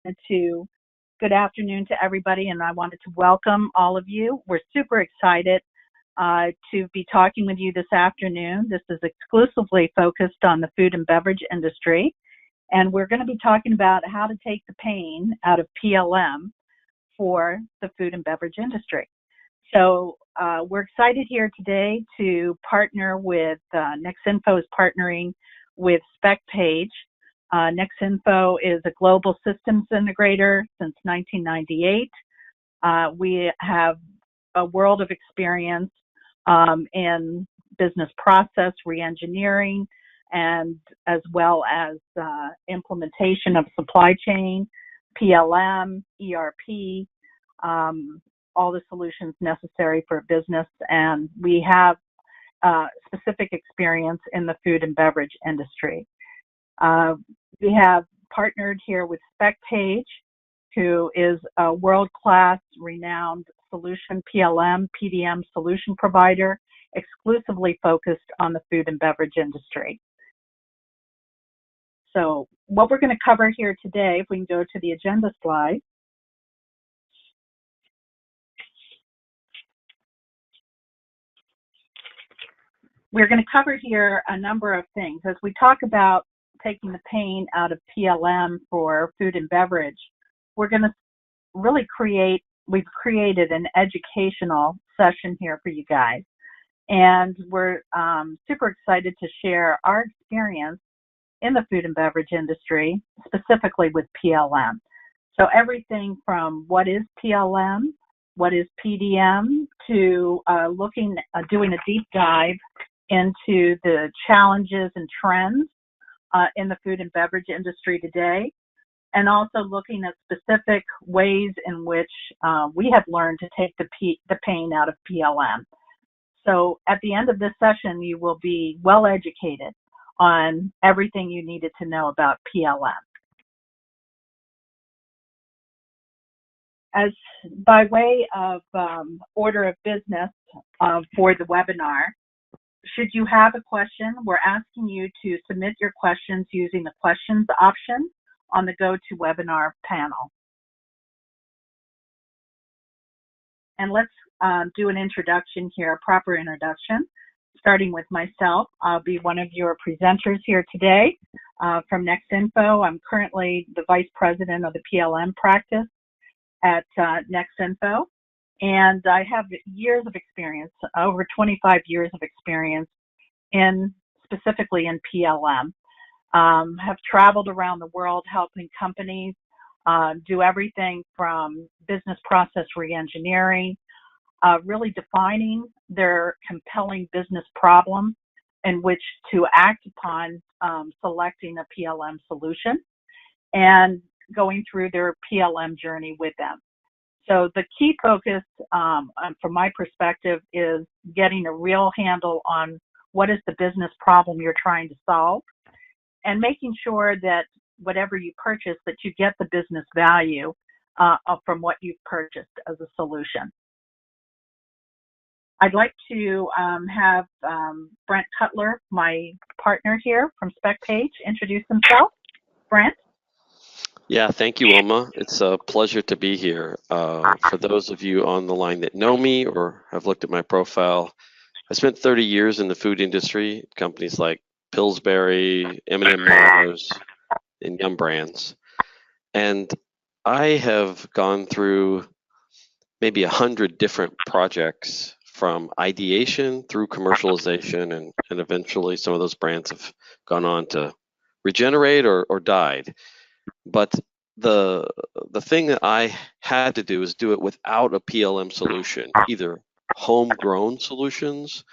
to good afternoon to everybody, and I wanted to welcome all of you. We're super excited to be talking with you this afternoon. This is exclusively focused on the food and beverage industry, and we're going to be talking about how to take the pain out of PLM for the food and beverage industry. So we're excited here today to partner with NexInfo is partnering with SpecPage. NexInfo is a global systems integrator since 1998. We have a world of experience in business process reengineering, and as well as implementation of supply chain, PLM, ERP, all the solutions necessary for a business. And we have specific experience in the food and beverage industry. We have partnered here with SpecPage, who is a world-class, renowned solution PLM, PDM solution provider, exclusively focused on the food and beverage industry. So what we're going to cover here today, if we can go to the agenda slide. We're going to cover here a number of things. As we talk about taking the pain out of PLM for food and beverage, we're going to really we've created an educational session here for you guys. And we're super excited to share our experience in the food and beverage industry, specifically with PLM. So everything from what is PLM, what is PDM, to doing a deep dive into the challenges and trends in the food and beverage industry today, and also looking at specific ways in which we have learned to take the pain out of PLM. So at the end of this session, you will be well educated on everything you needed to know about PLM. As by way of order of business for the webinar, should you have a question, we're asking you to submit your questions using the questions option on the GoToWebinar panel. And let's do an introduction here, a proper introduction, starting with myself. I'll be one of your presenters here today from NexInfo. I'm currently the Vice President of the PLM practice at NexInfo. And I have years of experience, over 25 years of experience specifically in PLM. Have traveled around the world helping companies do everything from business process reengineering, really defining their compelling business problem in which to act upon selecting a PLM solution and going through their PLM journey with them. So the key focus from my perspective is getting a real handle on what is the business problem you're trying to solve, and making sure that whatever you purchase, that you get the business value from what you've purchased as a solution. I'd like to have Brent Cutler, my partner here from SpecPage, introduce himself. Brent? Yeah, thank you, Wilma. It's a pleasure to be here. For those of you on the line that know me or have looked at my profile, I spent 30 years in the food industry, companies like Pillsbury, M&M Mars, and Yum Brands. And I have gone through maybe 100 different projects from ideation through commercialization, and eventually some of those brands have gone on to regenerate or died. But the thing that I had to do is do it without a PLM solution, either homegrown solutions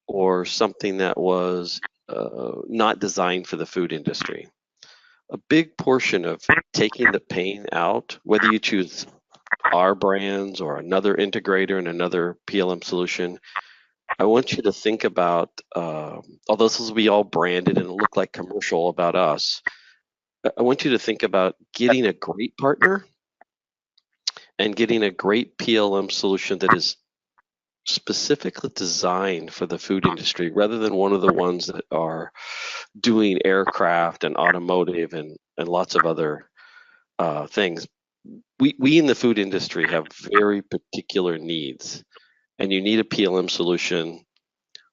or something that was not designed for the food industry. A big portion of taking the pain out, whether you choose our brands or another integrator and another PLM solution, I want you to think about, although this will be all branded and look like commercial about us, I want you to think about getting a great partner and getting a great PLM solution that is specifically designed for the food industry, rather than one of the ones that are doing aircraft and automotive and lots of other things. We in the food industry have very particular needs, and you need a PLM solution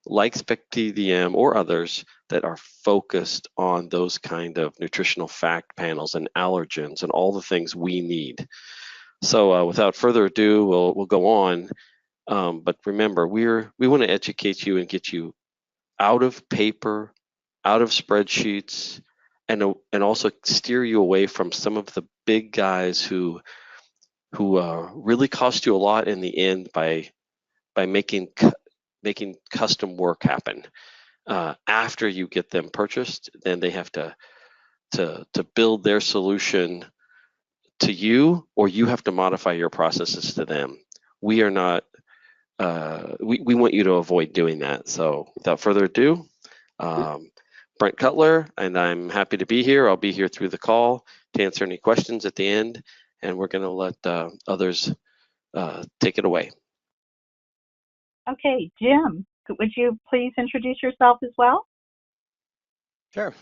like SpecTDM or others that are focused on those kind of nutritional fact panels and allergens and all the things we need. So without further ado, we'll go on. But remember, we want to educate you and get you out of paper, out of spreadsheets, and also steer you away from some of the big guys who really cost you a lot in the end by making custom work happen. After you get them purchased, then they have to build their solution to you, or you have to modify your processes to them. We are not. We want you to avoid doing that. So without further ado, Brent Cutler, and I'm happy to be here. I'll be here through the call to answer any questions at the end, and we're going to let others take it away. Okay, Jim, would you please introduce yourself as well? Sure.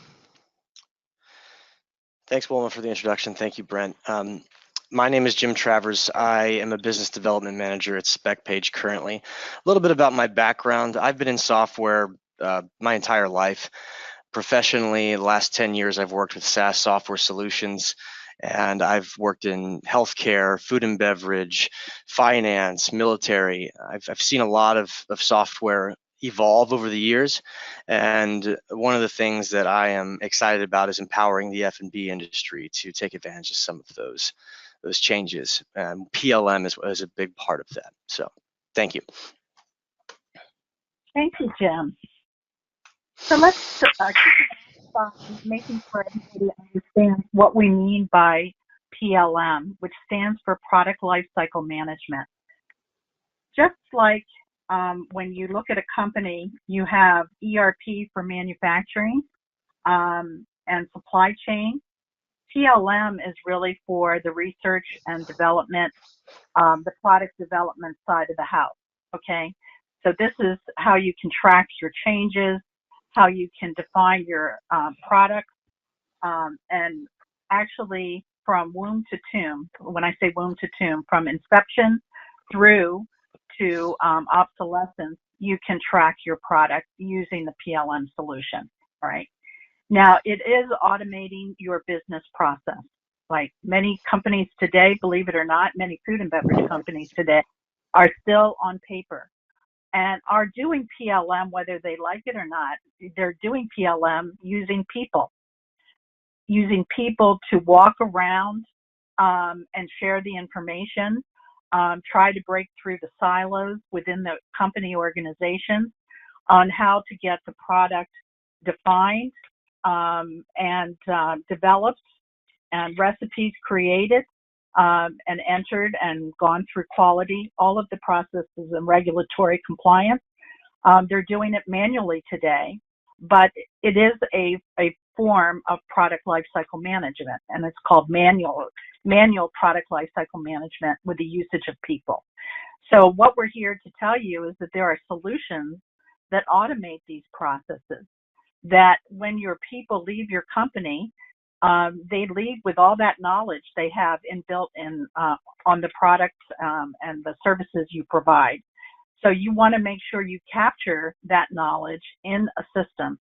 Thanks, Wilma, for the introduction. Thank you, Brent. My name is Jim Travers. I am a business development manager at SpecPage currently. A little bit about my background. I've been in software my entire life. Professionally, the last 10 years, I've worked with SaaS software solutions, and I've worked in healthcare, food and beverage, finance, military. I've seen a lot of software evolve over the years, and one of the things that I am excited about is empowering the F&B industry to take advantage of some of those changes. And PLM is a big part of that. So, thank you. Thank you, Jim. So let's kick it off by making sure everybody understands what we mean by PLM, which stands for Product Lifecycle Management. Just like when you look at a company, you have ERP for manufacturing and supply chain. PLM is really for the research and development, the product development side of the house, okay? So this is how you can track your changes, how you can define your products, and actually from womb to tomb. When I say womb to tomb, from inception through to obsolescence, you can track your product using the PLM solution, right? Now, it is automating your business process. Like many companies today, believe it or not, many food and beverage companies today are still on paper and are doing PLM, whether they like it or not. They're doing PLM using people to walk around and share the information, try to break through the silos within the company organization on how to get the product defined and developed and recipes created and entered and gone through quality, all of the processes and regulatory compliance. They're doing it manually today, but it is a form of product lifecycle management, and it's called manual product lifecycle management with the usage of people. So what we're here to tell you is that there are solutions that automate these processes, that when your people leave your company, they leave with all that knowledge they have inbuilt in on the products and the services you provide. So you want to make sure you capture that knowledge in a system,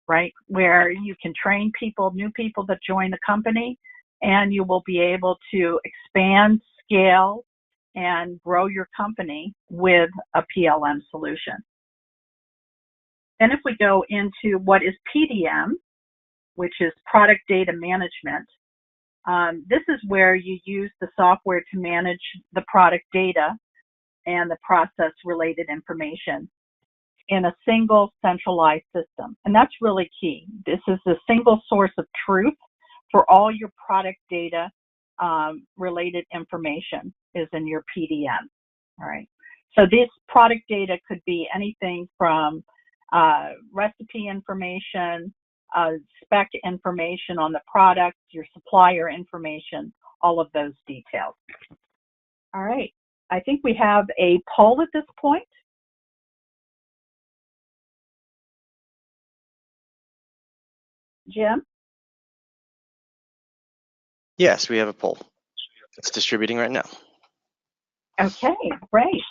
right, where you can train people, new people that join the company, and you will be able to expand, scale, and grow your company with a PLM solution. Then if we go into what is PDM, which is Product Data Management, this is where you use the software to manage the product data and the process-related information in a single centralized system. And that's really key. This is the single source of truth for all your product data related information is in your PDM, all right? So this product data could be anything from recipe information, spec information on the product, your supplier information, all of those details. All right, I think we have a poll at this point. Jim? Yes, we have a poll. It's distributing right now. Okay, great.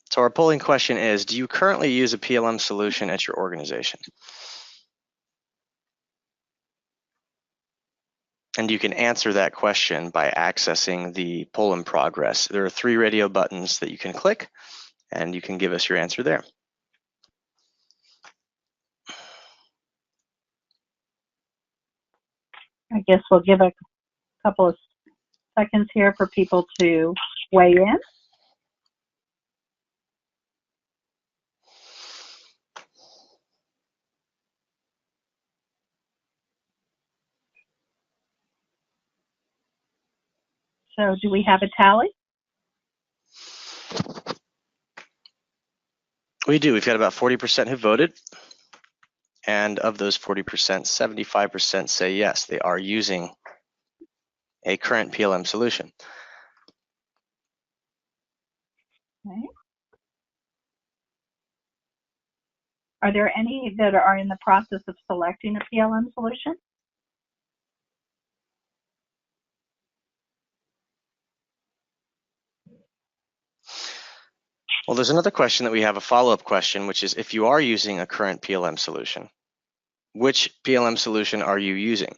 So our polling question is, do you currently use a PLM solution at your organization? And you can answer that question by accessing the poll in progress. There are 3 radio buttons that you can click, and you can give us your answer there. I guess we'll give a couple of seconds here for people to weigh in. So do we have a tally? We do. We've got about 40% who voted. And of those 40%, 75% say yes, they are using a current PLM solution. Okay. Are there any that are in the process of selecting a PLM solution? Well, there's another question that we have, a follow-up question, which is if you are using a current PLM solution, which PLM solution are you using?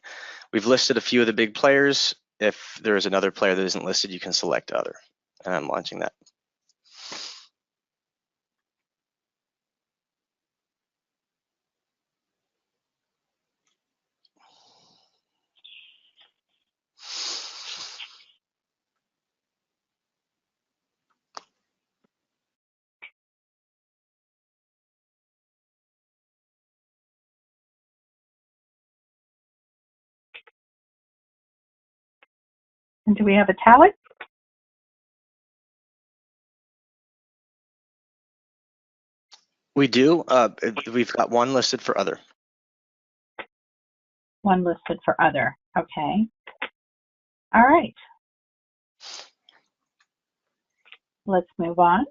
We've listed a few of the big players. If there is another player that isn't listed, you can select other. And I'm launching that. And do we have a tally? We do. We've got one listed for other. One listed for other. Okay. All right. Let's move on.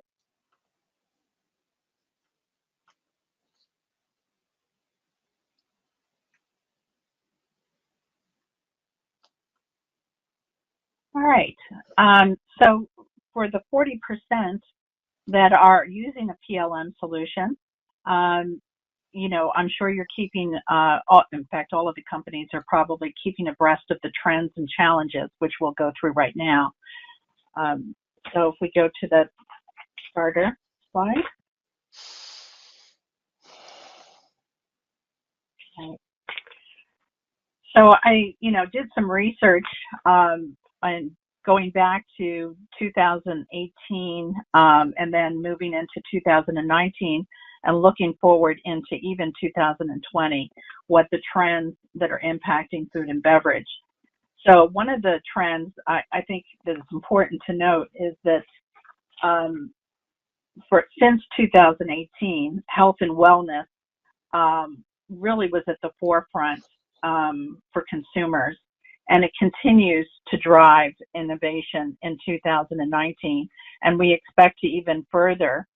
All right. So for the 40% that are using a PLM solution, you know, I'm sure you're keeping, in fact, all of the companies are probably keeping abreast of the trends and challenges, which we'll go through right now. So if we go to the starter slide. Okay. So I, you know, did some research and going back to 2018 and then moving into 2019 and looking forward into even 2020, what the trends that are impacting food and beverage. So one of the trends I think that is important to note is that since 2018, health and wellness really was at the forefront for consumers, and it continues to drive innovation in 2019, and we expect to even further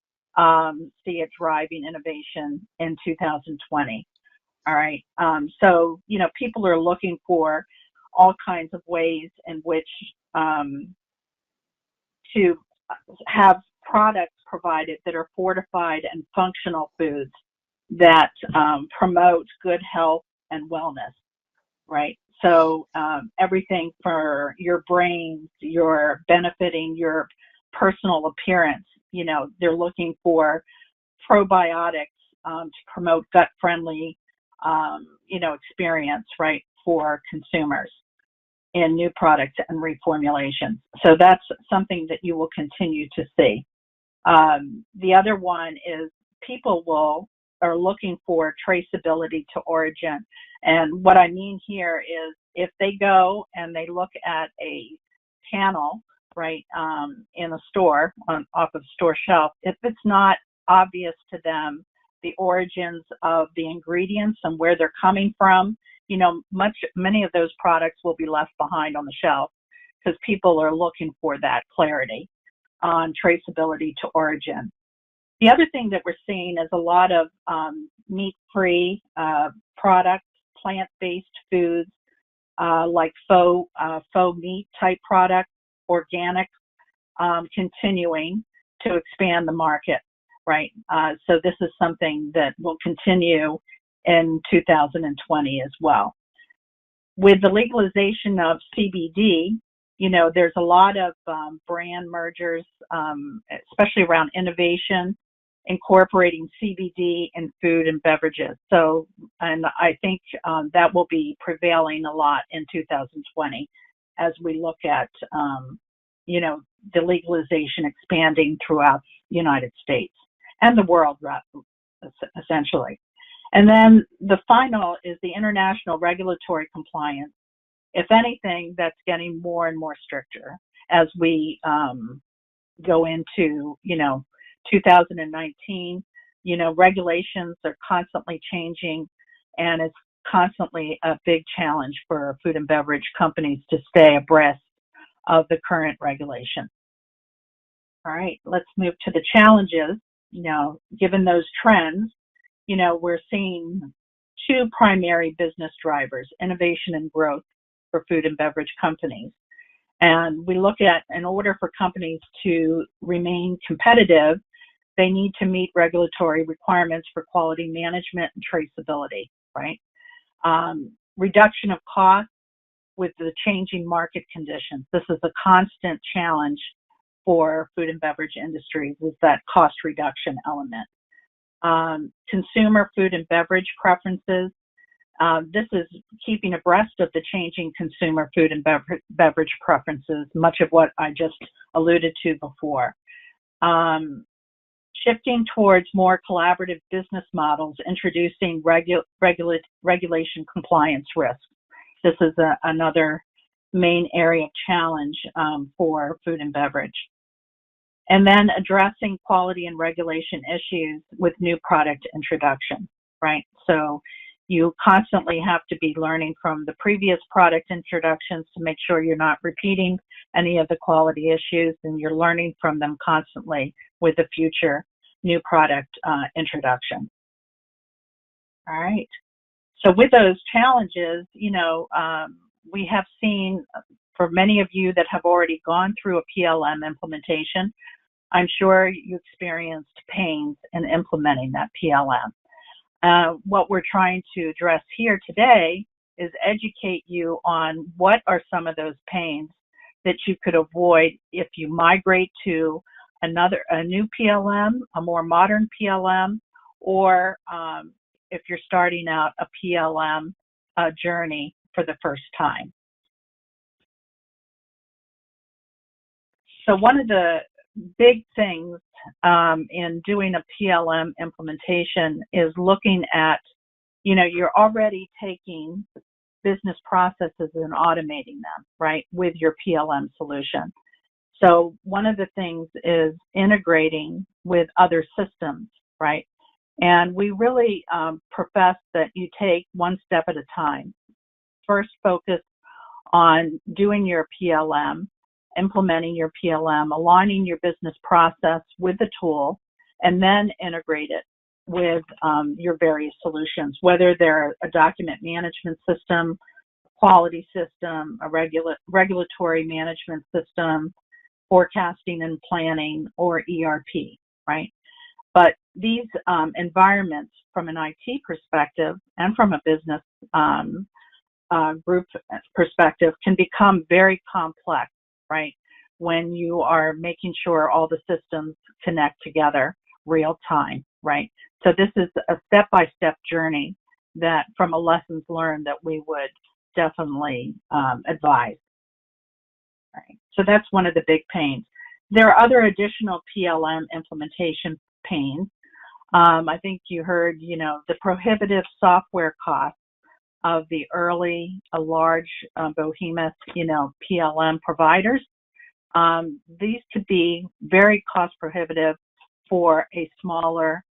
see it driving innovation in 2020. All right, so you know, people are looking for all kinds of ways in which to have products provided that are fortified and functional foods that promote good health and wellness, right? So everything for your brains, your benefiting your personal appearance, you know, they're looking for probiotics to promote gut-friendly, you know, experience, right, for consumers in new products and reformulations. So that's something that you will continue to see. The other one is people are looking for traceability to origin. And what I mean here is if they go and they look at a panel, right, in a store, off of store shelf, if it's not obvious to them the origins of the ingredients and where they're coming from, you know, many of those products will be left behind on the shelf because people are looking for that clarity on traceability to origin. The other thing that we're seeing is a lot of meat-free products plant-based foods like faux meat type products, organic, continuing to expand the market, right? So this is something that will continue in 2020 as well. With the legalization of CBD, there's a lot of brand mergers, especially around innovation, incorporating CBD in food and beverages. So, and I think that will be prevailing a lot in 2020 as we look at, the legalization expanding throughout the United States and the world, essentially. And then the final is the international regulatory compliance. If anything, that's getting more and more stricter as we go into, 2019. Regulations are constantly changing, and it's constantly a big challenge for food and beverage companies to stay abreast of the current regulation. All right, let's move to the challenges. Given those trends, we're seeing two primary business drivers: innovation and growth for food and beverage companies. And we look at, in order for companies to remain competitive, they need to meet regulatory requirements for quality management and traceability, right? Reduction of costs with the changing market conditions. This is a constant challenge for food and beverage industries, is that cost reduction element. Consumer food and beverage preferences. This is keeping abreast of the changing consumer food and beverage preferences, much of what I just alluded to before. Shifting towards more collaborative business models, introducing regulation compliance risks. This is another main area of challenge for food and beverage. And then addressing quality and regulation issues with new product introduction, right? So you constantly have to be learning from the previous product introductions to make sure you're not repeating any of the quality issues, and you're learning from them constantly with the future new product introduction. All right. So with those challenges, we have seen, for many of you that have already gone through a PLM implementation, I'm sure you experienced pains in implementing that PLM. What we're trying to address here today is educate you on what are some of those pains that you could avoid if you migrate to a new PLM, a more modern PLM, or if you're starting out a PLM journey for the first time. So one of the big things in doing a PLM implementation is looking at, you're already taking business processes and automating them, right, with your PLM solution. So one of the things is integrating with other systems, right? And we really profess that you take one step at a time. First, focus on doing your PLM, implementing your PLM, aligning your business process with the tool, and then integrate it with your various solutions, whether they're a document management system, quality system, a regulatory management system, forecasting and planning, or ERP, right? But these environments, from an IT perspective and from a business group perspective, can become very complex, right? When you are making sure all the systems connect together real time, right? So this is a step-by-step journey that, from a lessons learned, that we would definitely advise. Right. So that's one of the big pains. There are other additional PLM implementation pains. I think you heard, the prohibitive software costs of the early, large, behemoth, PLM providers. These could be very cost prohibitive for a smaller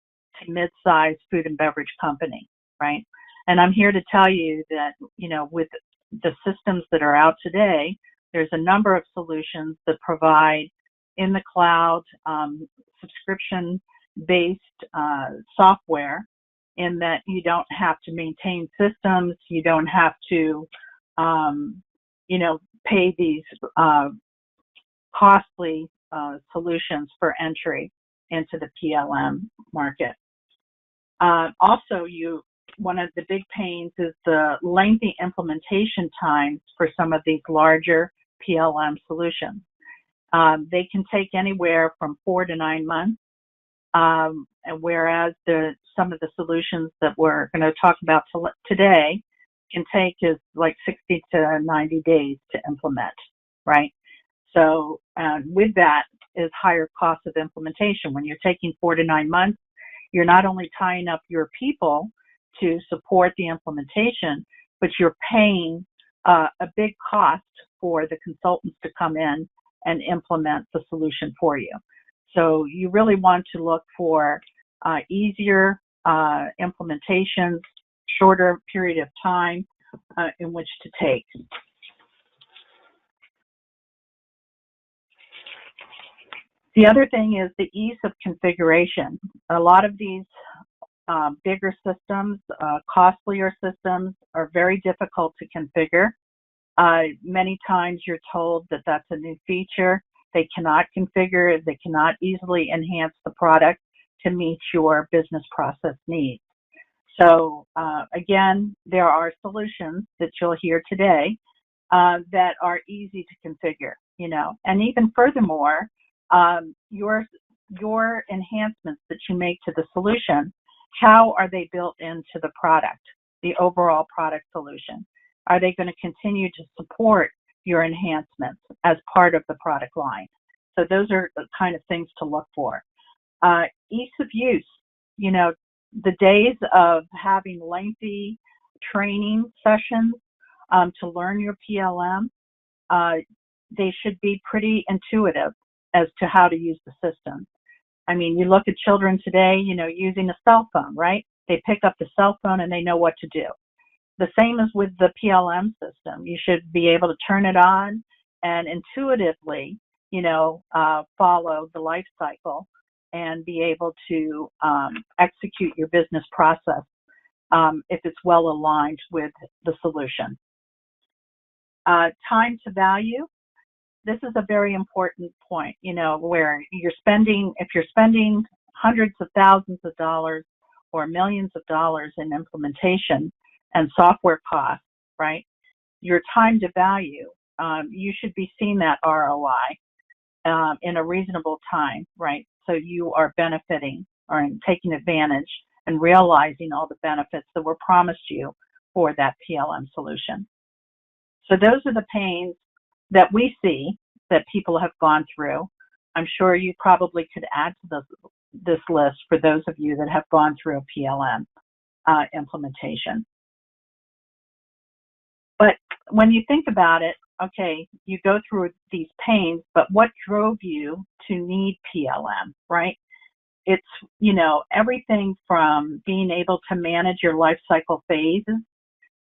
to mid-sized food and beverage company, right? And I'm here to tell you that, with the systems that are out today, there's a number of solutions that provide in the cloud subscription-based software in that you don't have to maintain systems, you don't have to, pay these costly solutions for entry into the PLM market. Also, one of the big pains is the lengthy implementation times for some of these larger PLM solutions. They can take anywhere from 4 to 9 months, whereas some of the solutions that we're going to talk about today can take is like 60 to 90 days to implement, right? So with that is higher cost of implementation. When you're taking 4 to 9 months, you're not only tying up your people to support the implementation, but you're paying a big cost for the consultants to come in and implement the solution for you. So you really want to look for easier implementations, shorter period of time in which to take. The other thing is the ease of configuration. A lot of these bigger systems, costlier systems, are very difficult to configure. Many times you're told that that's a new feature. They cannot configure it. They cannot easily enhance the product to meet your business process needs. So again, there are solutions that you'll hear today that are easy to configure, and even furthermore, your enhancements that you make to the solution, how are they built into the product, the overall product solution? Are they going to continue to support your enhancements as part of the product line? So those are the kind of things to look for. Ease of use, the days of having lengthy training sessions to learn your PLM, they should be pretty intuitive as to how to use the system. I mean, you look at children today, using a cell phone, right? They pick up the cell phone and they know what to do. The same as with the PLM system. You should be able to turn it on and intuitively, follow the life cycle and be able to execute your business process if it's well aligned with the solution. Time to value. This is a very important point, where if you're spending hundreds of thousands of dollars or millions of dollars in implementation and software costs, right? Your time to value, you should be seeing that ROI in a reasonable time, right? So you are benefiting or taking advantage and realizing all the benefits that were promised you for that PLM solution. So those are the pains that we see that people have gone through. I'm sure you probably could add to this list for those of you that have gone through a PLM implementation. But when you think about it, okay, you go through these pains, but what drove you to need PLM, right? It's, everything from being able to manage your life cycle phases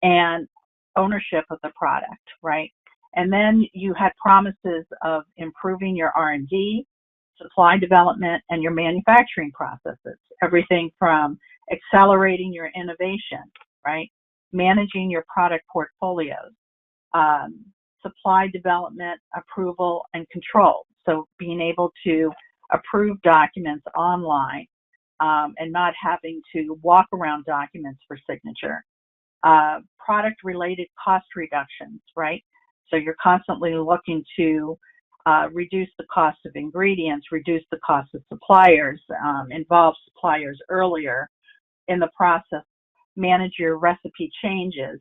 and ownership of the product, right? And then you had promises of improving your R&D, supply development, and your manufacturing processes. Everything from accelerating your innovation, right? Managing your product portfolios, supply development, approval, and control. So being able to approve documents online and not having to walk around documents for signature. Product-related cost reductions, right? So you're constantly looking to reduce the cost of ingredients, reduce the cost of suppliers, involve suppliers earlier in the process, manage your recipe changes,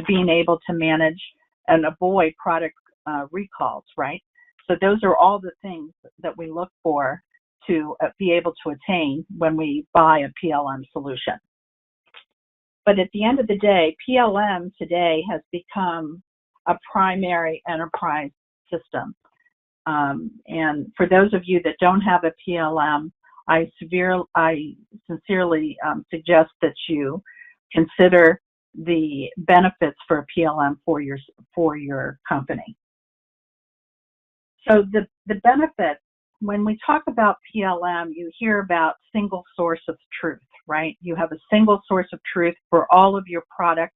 being able to manage and avoid product recalls, right? So those are all the things that we look for to be able to attain when we buy a PLM solution. But at the end of the day, PLM today has become a primary enterprise system. And for those of you that don't have a PLM, I sincerely suggest that you consider the benefits for a PLM for your company. So the benefits, when we talk about PLM, you hear about single source of truth, right? You have a single source of truth for all of your product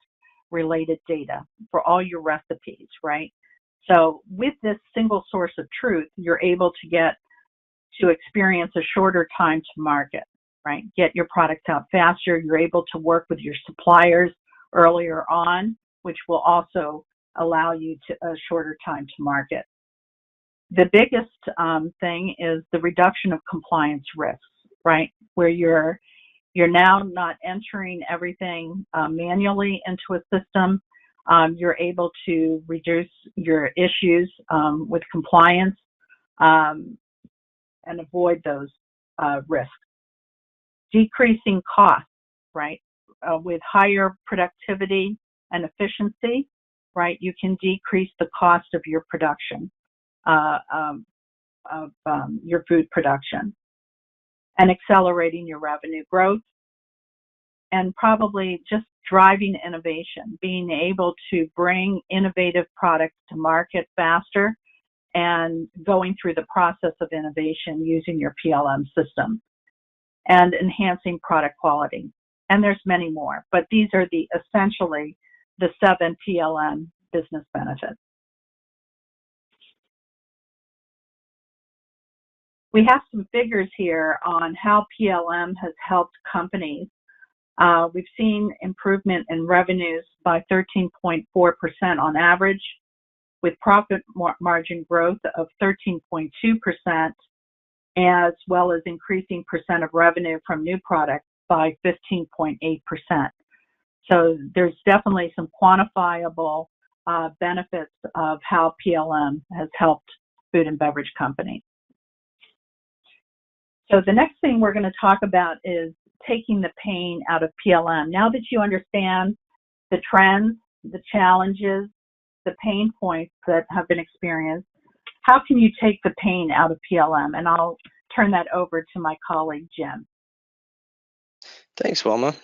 related data, for all your recipes, right? So with this single source of truth, you're able to get to experience a shorter time to market, right? Get your products out faster. You're able to work with your suppliers earlier on, which will also allow you to a shorter time to market. The biggest thing is the reduction of compliance risks, right? Where you're now not entering everything manually into a system. You're able to reduce your issues with compliance and avoid those risks. Decreasing costs, right? With higher productivity and efficiency, right? You can decrease the cost of your production, your food production, and accelerating your revenue growth, and probably just driving innovation, being able to bring innovative products to market faster and going through the process of innovation using your PLM system and enhancing product quality. And there's many more, but these are essentially the 7 PLM business benefits. We have some figures here on how PLM has helped companies. We've seen improvement in revenues by 13.4% on average, with profit margin growth of 13.2%, as well as increasing percent of revenue from new products by 15.8%. So there's definitely some quantifiable benefits of how PLM has helped food and beverage companies. So the next thing we're going to talk about is taking the pain out of PLM. Now that you understand the trends, the challenges, the pain points that have been experienced, how can you take the pain out of PLM? And I'll turn that over to my colleague, Jim. Thanks, Wilma.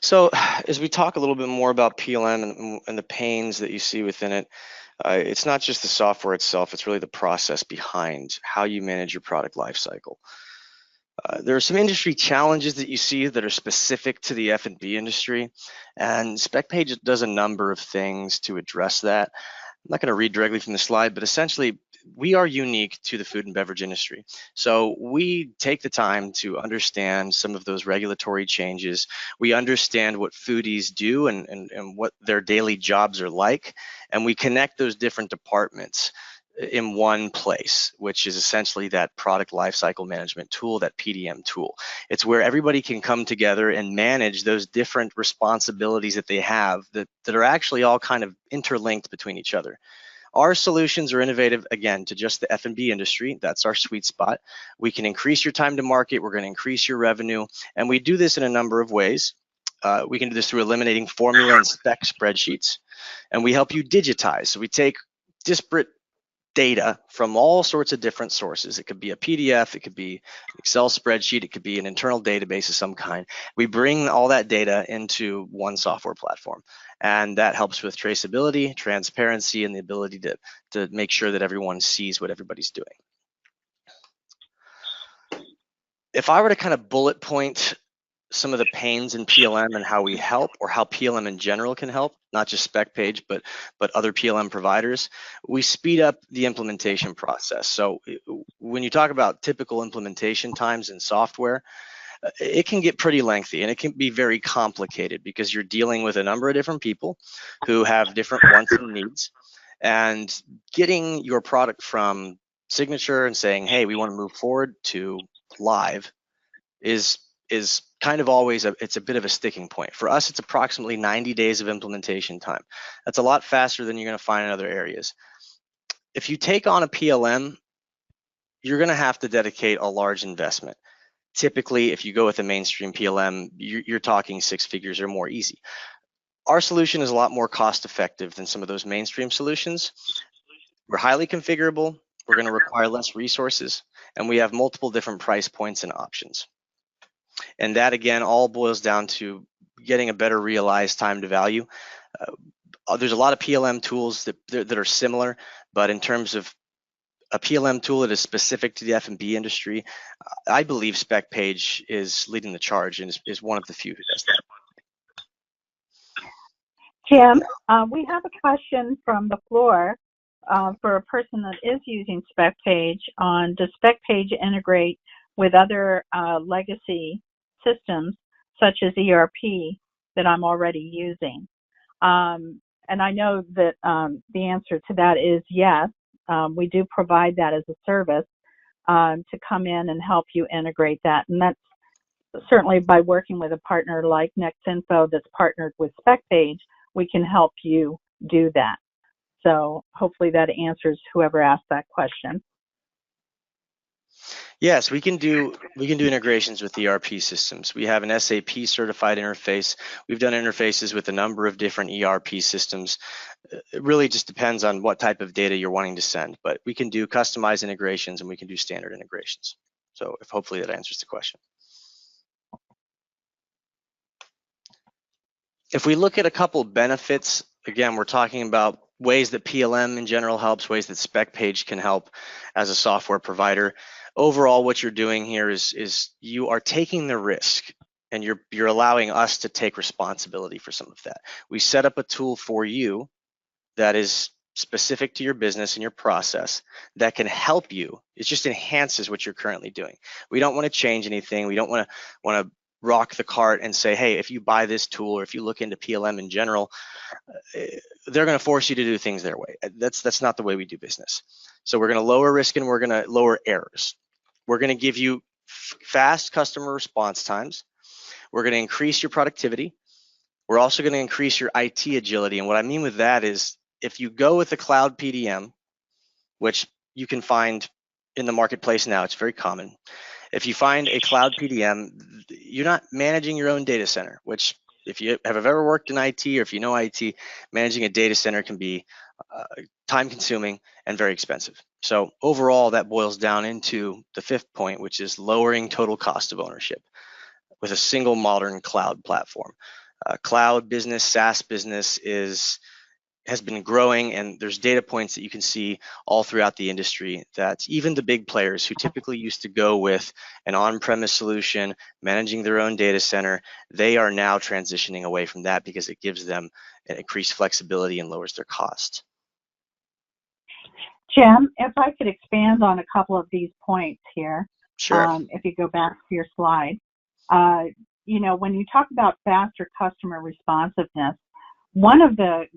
So as we talk a little bit more about PLM and the pains that you see within it, it's not just the software itself, it's really the process behind how you manage your product lifecycle. There are some industry challenges that you see that are specific to the F&B industry, and SpecPage does a number of things to address that. I'm not going to read directly from the slide, but essentially we are unique to the food and beverage industry. So we take the time to understand some of those regulatory changes. We understand what foodies do and what their daily jobs are like, and we connect those different departments in one place, which is essentially that product lifecycle management tool, that PDM tool. It's where everybody can come together and manage those different responsibilities that they have that are actually all kind of interlinked between each other. Our solutions are innovative, again, to just the F&B industry. That's our sweet spot. We can increase your time to market. We're going to increase your revenue. And we do this in a number of ways. We can do this through eliminating formula and spec spreadsheets. And we help you digitize. So we take disparate data from all sorts of different sources. It could be a PDF, it could be an Excel spreadsheet, it could be an internal database of some kind. We bring all that data into one software platform, and that helps with traceability, transparency, and the ability to make sure that everyone sees what everybody's doing. If I were to kind of bullet point some of the pains in PLM and how we help, or how PLM in general can help, not just SpecPage, but other PLM providers, we speed up the implementation process. So when you talk about typical implementation times in software, it can get pretty lengthy and it can be very complicated because you're dealing with a number of different people who have different wants and needs, and getting your product from signature and saying, hey, we want to move forward, to live is kind of always it's a bit of a sticking point. For us, it's approximately 90 days of implementation time. That's a lot faster than you're going to find in other areas. If you take on a PLM, you're going to have to dedicate a large investment. Typically, if you go with a mainstream PLM, you're talking 6 figures or more easy. Our solution is a lot more cost effective than some of those mainstream solutions. We're highly configurable, we're going to require less resources, and we have multiple different price points and options. And that, again, all boils down to getting a better realized time to value. There's a lot of PLM tools that are similar, but in terms of a PLM tool that is specific to the F&B industry, I believe SpecPage is leading the charge and is one of the few who does that. Jim, we have a question from the floor for a person that is using SpecPage on, does SpecPage integrate with other legacy systems such as ERP that I'm already using? And I know that the answer to that is yes. We do provide that as a service to come in and help you integrate that. And that's certainly by working with a partner like NexInfo that's partnered with SpecPage, we can help you do that. So hopefully that answers whoever asked that question. Yes, we can do integrations with ERP systems. We have an SAP certified interface. We've done interfaces with a number of different ERP systems. It really just depends on what type of data you're wanting to send, but we can do customized integrations and we can do standard integrations. So hopefully that answers the question. If we look at a couple benefits, again, we're talking about ways that PLM in general helps, ways that SpecPage can help as a software provider. Overall, what you're doing here is you are taking the risk and you're allowing us to take responsibility for some of that. We set up a tool for you that is specific to your business and your process that can help you. It just enhances what you're currently doing. We don't want to change anything. We don't want to rock the cart and say, hey, if you buy this tool or if you look into PLM in general, they're going to force you to do things their way. That's not the way we do business. So we're going to lower risk and we're going to lower errors. We're going to give you fast customer response times. We're going to increase your productivity. We're also going to increase your IT agility. And what I mean with that is if you go with the cloud PDM, which you can find in the marketplace now, it's very common. If you find a cloud PDM, you're not managing your own data center, which if you have ever worked in IT or if you know IT, managing a data center can be time consuming and very expensive. So overall, that boils down into the fifth point, which is lowering total cost of ownership with a single modern cloud platform. Cloud business, SaaS business has been growing, and there's data points that you can see all throughout the industry that even the big players who typically used to go with an on-premise solution, managing their own data center, they are now transitioning away from that because it gives them an increased flexibility and lowers their cost. Jim, if I could expand on a couple of these points here. Sure. If you go back to your slide. You know, when you talk about faster customer responsiveness, one of the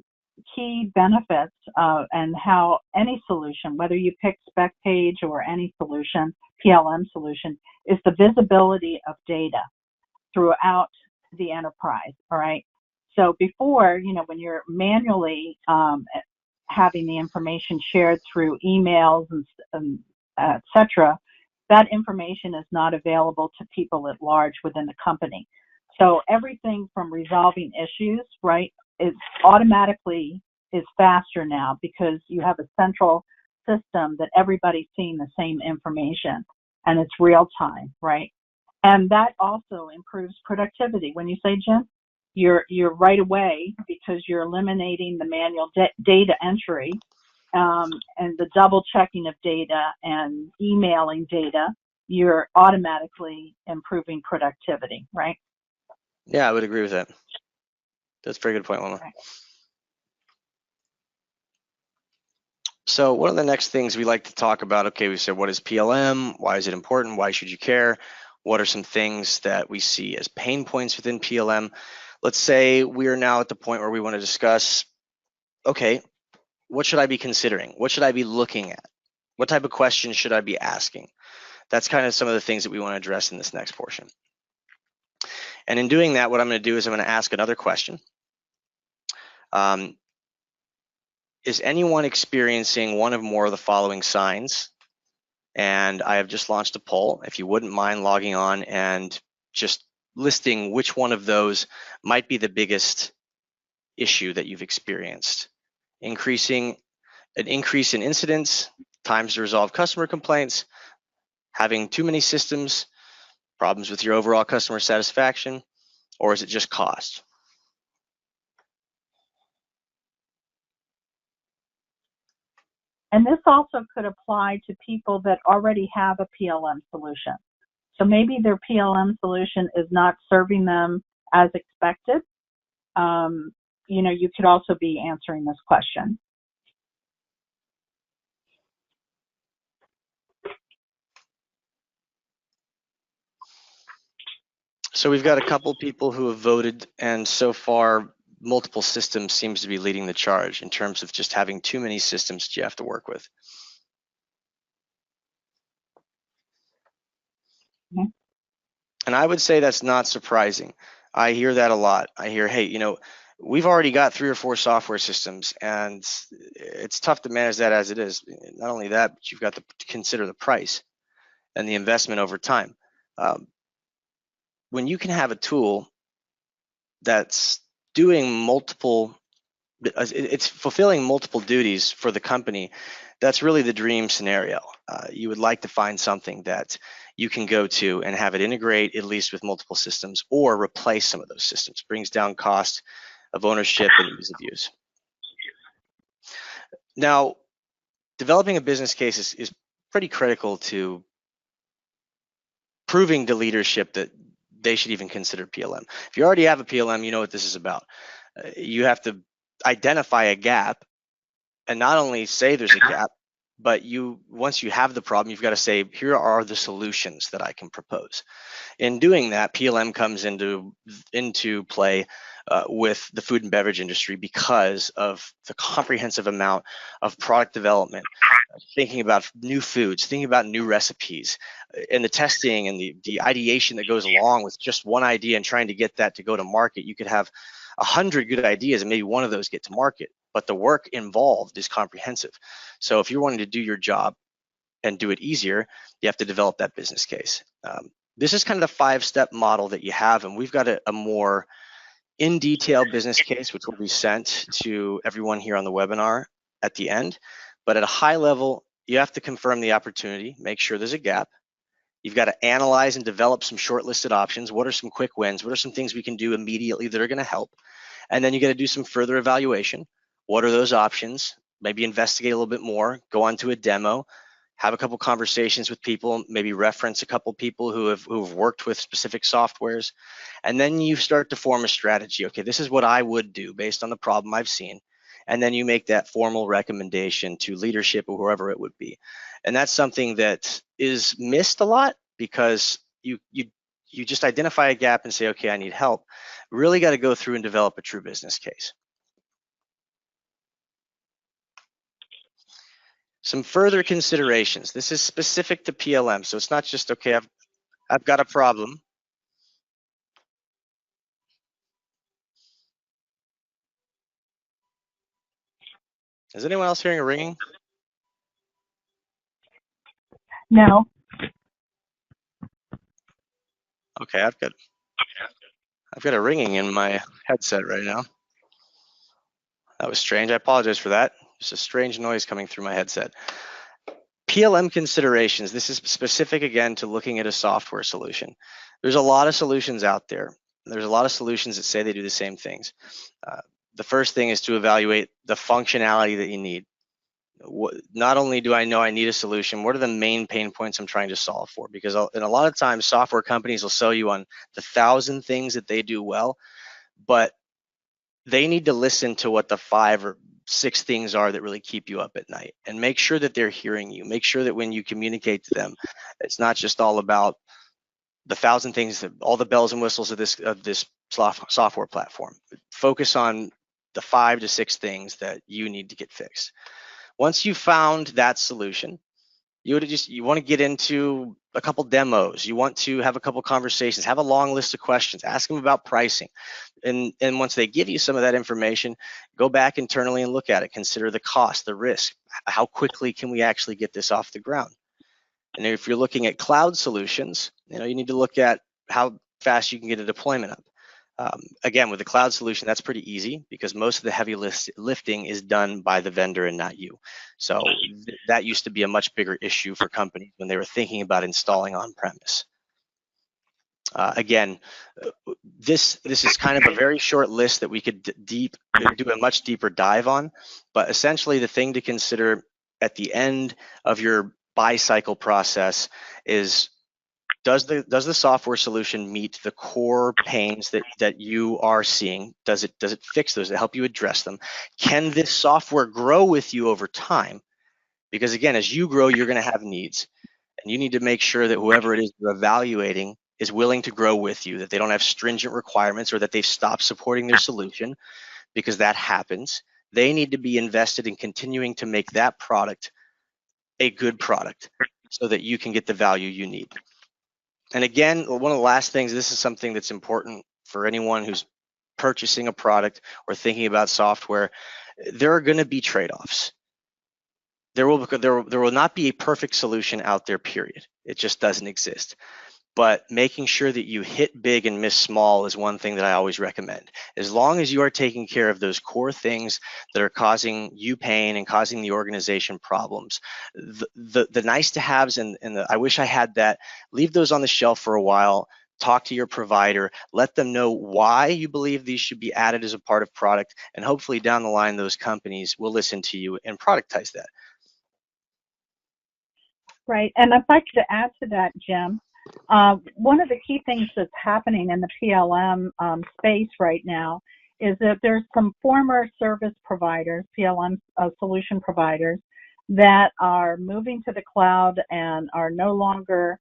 key benefits and how any solution, whether you pick SpecPage or any solution, PLM solution, is the visibility of data throughout the enterprise, all right? So before, you know, when you're manually having the information shared through emails and et cetera, that information is not available to people at large within the company. So everything from resolving issues, right, is automatically is faster now because you have a central system that everybody's seeing the same information and it's real time, right? And that also improves productivity. When you say, Jim, you're right away because you're eliminating the manual data entry and the double checking of data and emailing data. You're automatically improving productivity, right? Yeah, I would agree with that. That's a very good point, Wilma. Right. So one of the next things we like to talk about, okay, we said, what is PLM? Why is it important? Why should you care? What are some things that we see as pain points within PLM? Let's say we are now at the point where we want to discuss, okay, what should I be considering? What should I be looking at? What type of questions should I be asking? That's kind of some of the things that we want to address in this next portion. And in doing that, what I'm going to do is I'm going to ask another question. Is anyone experiencing one of more of the following signs? And I have just launched a poll. If you wouldn't mind logging on and just listing which one of those might be the biggest issue that you've experienced. An increase in incidents, times to resolve customer complaints, having too many systems, problems with your overall customer satisfaction, or is it just cost? And this also could apply to people that already have a PLM solution. So maybe their PLM solution is not serving them as expected. You know, you could also be answering this question. So we've got a couple people who have voted, and so far multiple systems seems to be leading the charge in terms of just having too many systems that you have to work with. Mm-hmm. And I would say that's not surprising. I hear that a lot. I hear, hey, you know, we've already got 3 or 4 software systems, and it's tough to manage that as it is. Not only that, but you've got to consider the price and the investment over time. When you can have a tool that's doing multiple, it's fulfilling multiple duties for the company, that's really the dream scenario. You would like to find something that you can go to and have it integrate at least with multiple systems or replace some of those systems. Brings down cost of ownership and ease of use. Now, developing a business case is pretty critical to proving to leadership that they should even consider PLM. If you already have a PLM, you know what this is about. You have to identify a gap and not only say there's a gap, but once you have the problem, you've got to say, here are the solutions that I can propose. In doing that, PLM comes into play with the food and beverage industry because of the comprehensive amount of product development, thinking about new foods, thinking about new recipes, and the testing and the ideation that goes along with just one idea and trying to get that to go to market. You could have 100 good ideas and maybe one of those get to market, but the work involved is comprehensive. So if you're wanting to do your job and do it easier, you have to develop that business case. This is kind of the 5-step model that you have, and we've got a more in detail business case, which will be sent to everyone here on the webinar at the end. But at a high level, you have to confirm the opportunity, make sure there's a gap. You've got to analyze and develop some shortlisted options. What are some quick wins? What are some things we can do immediately that are going to help? And then you got to do some further evaluation. What are those options? Maybe investigate a little bit more, go on to a demo, have a couple conversations with people, maybe reference a couple people who've worked with specific softwares, and then you start to form a strategy. Okay, this is what I would do based on the problem I've seen, and then you make that formal recommendation to leadership or whoever it would be. And that's something that is missed a lot because you just identify a gap and say, okay, I need help. Really got to go through and develop a true business case. Some further considerations. This is specific to PLM, so it's not just, okay, I've got a problem. Is anyone else hearing a ringing? No. Okay, I've got a ringing in my headset right now. That was strange. I apologize for that. It's a strange noise coming through my headset. PLM considerations. This is specific again to looking at a software solution. There's a lot of solutions out there. There's a lot of solutions that say they do the same things. The first thing is to evaluate the functionality that you need. Not only do I know I need a solution, what are the main pain points I'm trying to solve for? Because in a lot of times, software companies will sell you on the 1,000 things that they do well, but they need to listen to what the 5 or 6 things are that really keep you up at night, and make sure that they're hearing you. Make sure that when you communicate to them, it's not just all about the 1,000 things, that all the bells and whistles of this software platform. Focus on the 5 to 6 things that you need to get fixed. Once you've found that solution, you want to get into a couple demos. You want to have a couple conversations, have a long list of questions, ask them about pricing. And once they give you some of that information, go back internally and look at it. Consider the cost, the risk. How quickly can we actually get this off the ground? And if you're looking at cloud solutions, you need to look at how fast you can get a deployment up. Again, with the cloud solution, that's pretty easy because most of the heavy lifting is done by the vendor and not you. So that used to be a much bigger issue for companies when they were thinking about installing on-premise. Again, this is kind of a very short list that we could do a much deeper dive on, but essentially the thing to consider at the end of your buy cycle process is, does the software solution meet the core pains that you are seeing? Does it fix those? Does it help you address them? Can this software grow with you over time? Because again, as you grow, you're going to have needs, and you need to make sure that whoever it is you're evaluating is willing to grow with you, that they don't have stringent requirements or that they've stopped supporting their solution, because that happens. They need to be invested in continuing to make that product a good product so that you can get the value you need. And again, one of the last things, this is something that's important for anyone who's purchasing a product or thinking about software. There are going to be trade-offs. There will not be a perfect solution out there, period. It just doesn't exist. But making sure that you hit big and miss small is one thing that I always recommend. As long as you are taking care of those core things that are causing you pain and causing the organization problems, the nice to haves and the I wish I had that, leave those on the shelf for a while. Talk to your provider, let them know why you believe these should be added as a part of product, and hopefully down the line those companies will listen to you and productize that. Right, and if I could add to that, Jim, one of the key things that's happening in the PLM space right now is that there's some former service providers, PLM solution providers, that are moving to the cloud and are no longer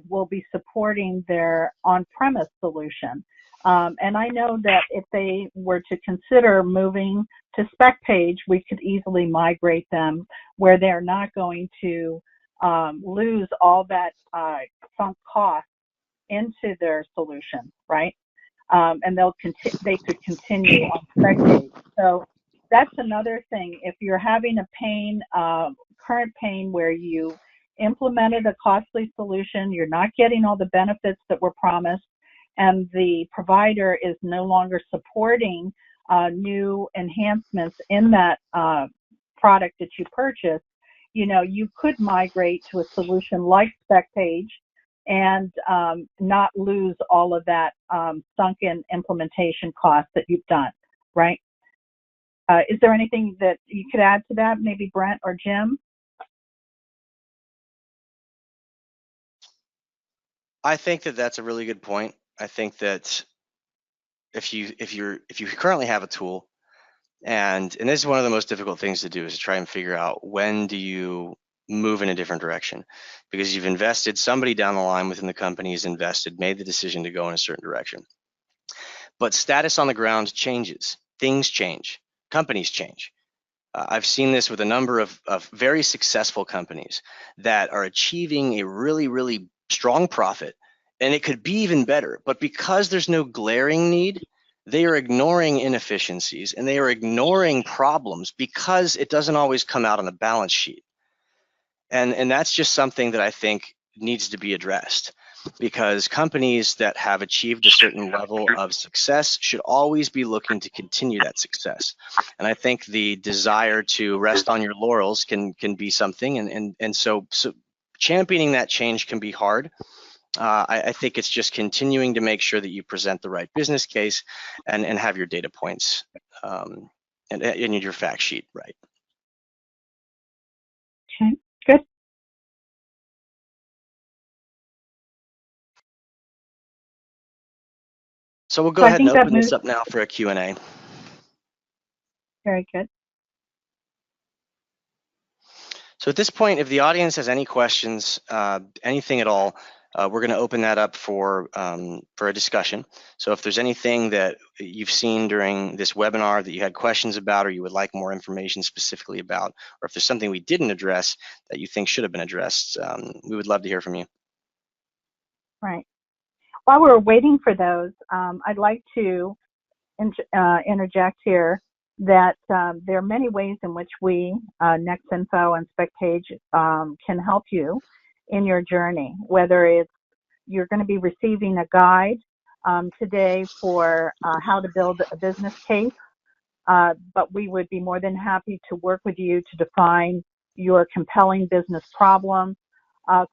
will be supporting their on-premise solution. And I know that if they were to consider moving to SpecPage, we could easily migrate them where they're not going to lose all that sunk cost into their solution, right? And they could continue on SpecPage. So that's another thing. If you're having a pain, current pain where you implemented a costly solution, you're not getting all the benefits that were promised, and the provider is no longer supporting new enhancements in that product that you purchased, you could migrate to a solution like SpecPage and not lose all of that sunken implementation cost that you've done, right? Is there anything that you could add to that, maybe Brent or Jim? I think that that's a really good point. I think that if you currently have a tool, and this is one of the most difficult things to do, is to try and figure out when do you move in a different direction, because you've invested, somebody down the line within the company has invested, made the decision to go in a certain direction. But status on the ground changes, things change, companies change. I've seen this with a number of very successful companies that are achieving a really, really strong profit, and it could be even better. But because there's no glaring need, they are ignoring inefficiencies and they are ignoring problems because it doesn't always come out on the balance sheet. And that's just something that I think needs to be addressed, because companies that have achieved a certain level of success should always be looking to continue that success. And I think the desire to rest on your laurels can be something, and so championing that change can be hard. I think it's just continuing to make sure that you present the right business case and have your data points and your fact sheet right. Okay, good. So we'll go ahead and open this up now for a Q&A. Very good. So at this point, if the audience has any questions, anything at all, we're going to open that up for a discussion. So if there's anything that you've seen during this webinar that you had questions about, or you would like more information specifically about, or if there's something we didn't address that you think should have been addressed, we would love to hear from you. Right. While we're waiting for those, I'd like to interject here that there are many ways in which we, NexInfo and SpecPage, can help you in your journey, whether it's you're going to be receiving a guide today for how to build a business case, but we would be more than happy to work with you to define your compelling business problem,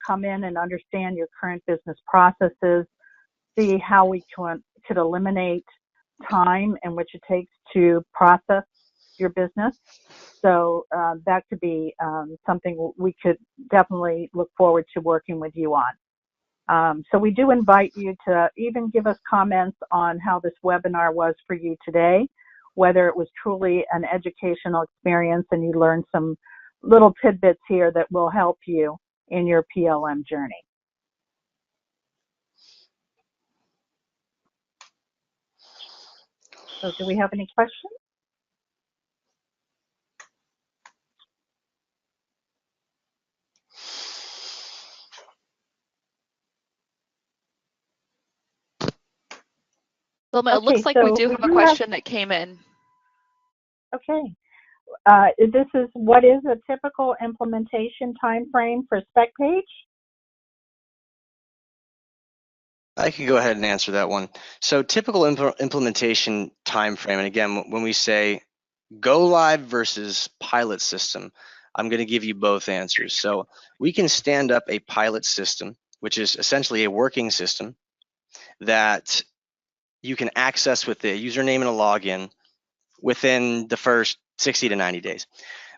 come in and understand your current business processes, see how we could eliminate time in which it takes to process your business So that could be something we could definitely look forward to working with you on. So we do invite you to even give us comments on how this webinar was for you today, whether it was truly an educational experience and you learned some little tidbits here that will help you in your PLM journey. So do we have any questions? Wilma, it looks like we do have a question that came in. Okay. This is, what is a typical implementation time frame for spec page? I can go ahead and answer that one. So typical implementation time frame, and again, when we say go live versus pilot system, I'm going to give you both answers. So we can stand up a pilot system, which is essentially a working system that you can access with the username and a login within the first 60 to 90 days.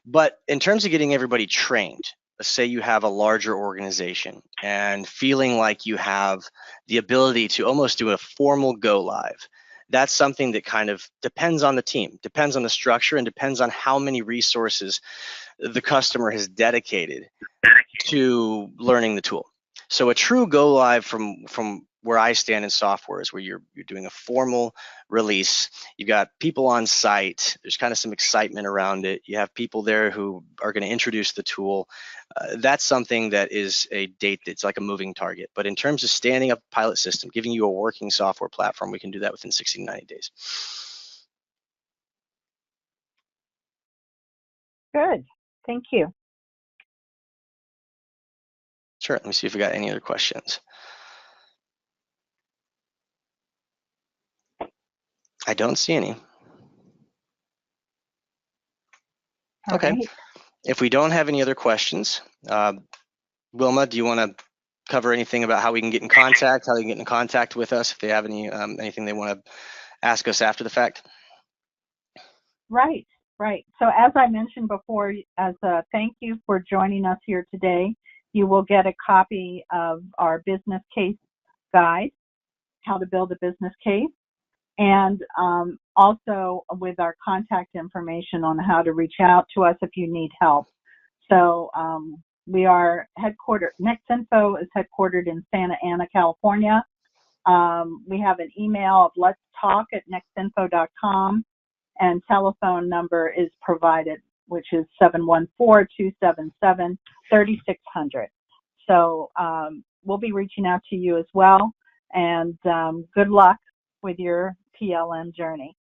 But in terms of getting everybody trained, let's say you have a larger organization and feeling like you have the ability to almost do a formal go live, that's something that kind of depends on the team, depends on the structure, and depends on how many resources the customer has dedicated to learning the tool. So a true go live from where I stand in software is where you're doing a formal release. You've got people on site. There's kind of some excitement around it. You have people there who are going to introduce the tool. That's something that is a date that's like a moving target. But in terms of standing up a pilot system, giving you a working software platform, we can do that within 60 to 90 days. Good. Thank you. Sure. Let me see if we got any other questions. I don't see any. Okay. Right. If we don't have any other questions, Wilma, do you want to cover anything about how we can get in contact, how they can get in contact with us if they have any anything they want to ask us after the fact? Right, right. So as I mentioned before, as a thank you for joining us here today, you will get a copy of our business case guide, how to build a business case, and also with our contact information on how to reach out to us if you need help. So we are headquartered, NexInfo is headquartered in Santa Ana, California. We have an email of letstalk@nexinfo.com, and telephone number is provided, which is 714-277-3600. So we'll be reaching out to you as well, and good luck with your PLM journey.